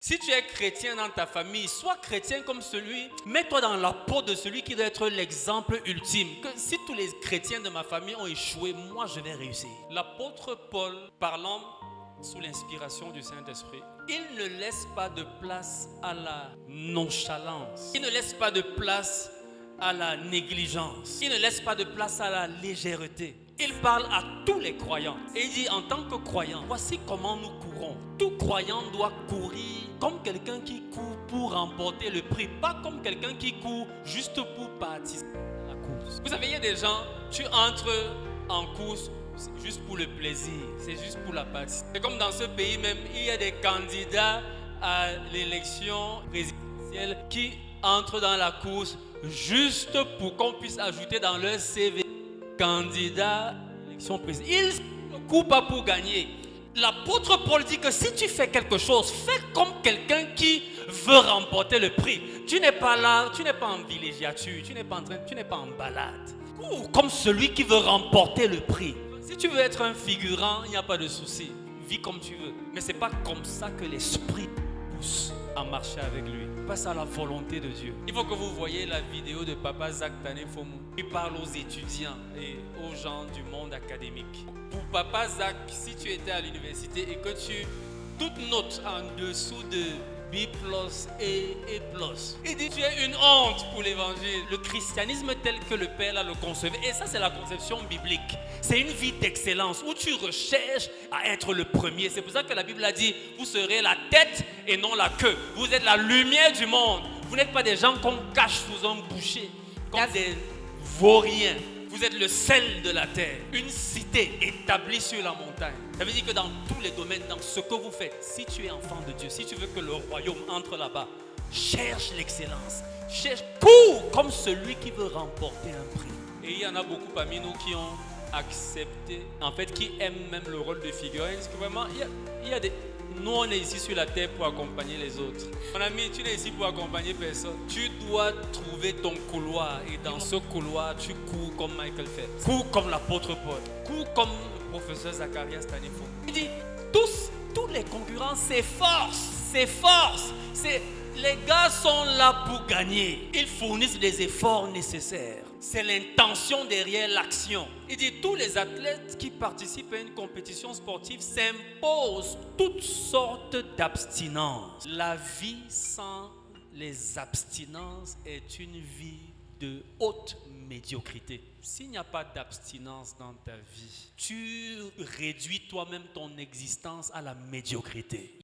Si tu es chrétien dans ta famille, sois chrétien comme celui, mets-toi dans la peau de celui qui doit être l'exemple ultime. Que si tous les chrétiens de ma famille ont échoué, moi je vais réussir. L'apôtre Paul, parlant sous l'inspiration du Saint-Esprit, il ne laisse pas de place à la nonchalance. Il ne laisse pas de place à la négligence. Il ne laisse pas de place à la légèreté. Il parle à tous les croyants. Et il dit, en tant que croyant, voici comment nous courons. Tout croyant doit courir comme quelqu'un qui court pour remporter le prix. Pas comme quelqu'un qui court juste pour participer à la course. Vous savez, il y a des gens, tu entres en course, c'est juste pour le plaisir. C'est juste pour la partie. C'est comme dans ce pays même, il y a des candidats à l'élection présidentielle qui entrent dans la course juste pour qu'on puisse ajouter dans leur CV candidat à l'élection présidentielle. Ils ne courent pas pour gagner. L'apôtre Paul dit que si tu fais quelque chose, fais comme quelqu'un qui veut remporter le prix. Tu n'es pas là, tu n'es pas en villégiature, tu n'es pas en balade. Cours comme celui qui veut remporter le prix. Si tu veux être un figurant, il n'y a pas de souci. Vis comme tu veux. Mais ce n'est pas comme ça que l'esprit pousse à marcher avec lui. Passe à la volonté de Dieu. Il faut que vous voyez la vidéo de Papa Zach Tanefomu. Il parle aux étudiants et aux gens du monde académique. Pour Papa Zach, si tu étais à l'université et que tu toute note en dessous de B+ et A+, il dit tu es une honte pour l'évangile. Le christianisme tel que le Père là le concevait, et ça c'est la conception biblique. C'est une vie d'excellence où tu recherches à être le premier. C'est pour ça que la Bible a dit vous serez la tête et non la queue. Vous êtes la lumière du monde. Vous n'êtes pas des gens qu'on cache sous un boucher, comme des vauriens. Vous êtes le sel de la terre, une cité établie sur la montagne. Ça veut dire que dans tous les domaines, dans ce que vous faites, si tu es enfant de Dieu, si tu veux que le royaume entre là-bas, cherche l'excellence, cours comme celui qui veut remporter un prix. Et il y en a beaucoup parmi nous qui ont accepté, en fait, qui aiment même le rôle de figurant. Parce que vraiment, il y a des... Nous, on est ici sur la terre pour accompagner les autres. Mon ami, tu n'es ici pour accompagner personne. Tu dois trouver ton couloir. Et dans ce couloir, tu cours comme Michael Phelps. Cours comme l'apôtre Paul. Cours comme le professeur Zacharias Tanefomu. Il dit, tous les concurrents s'efforcent. Les gars sont là pour gagner. Ils fournissent les efforts nécessaires. C'est l'intention derrière l'action. Il dit tous les athlètes qui participent à une compétition sportive s'imposent toutes sortes d'abstinences. La vie sans les abstinences est une vie de haute médiocrité. S'il n'y a pas d'abstinence dans ta vie, tu réduis toi-même ton existence à la médiocrité.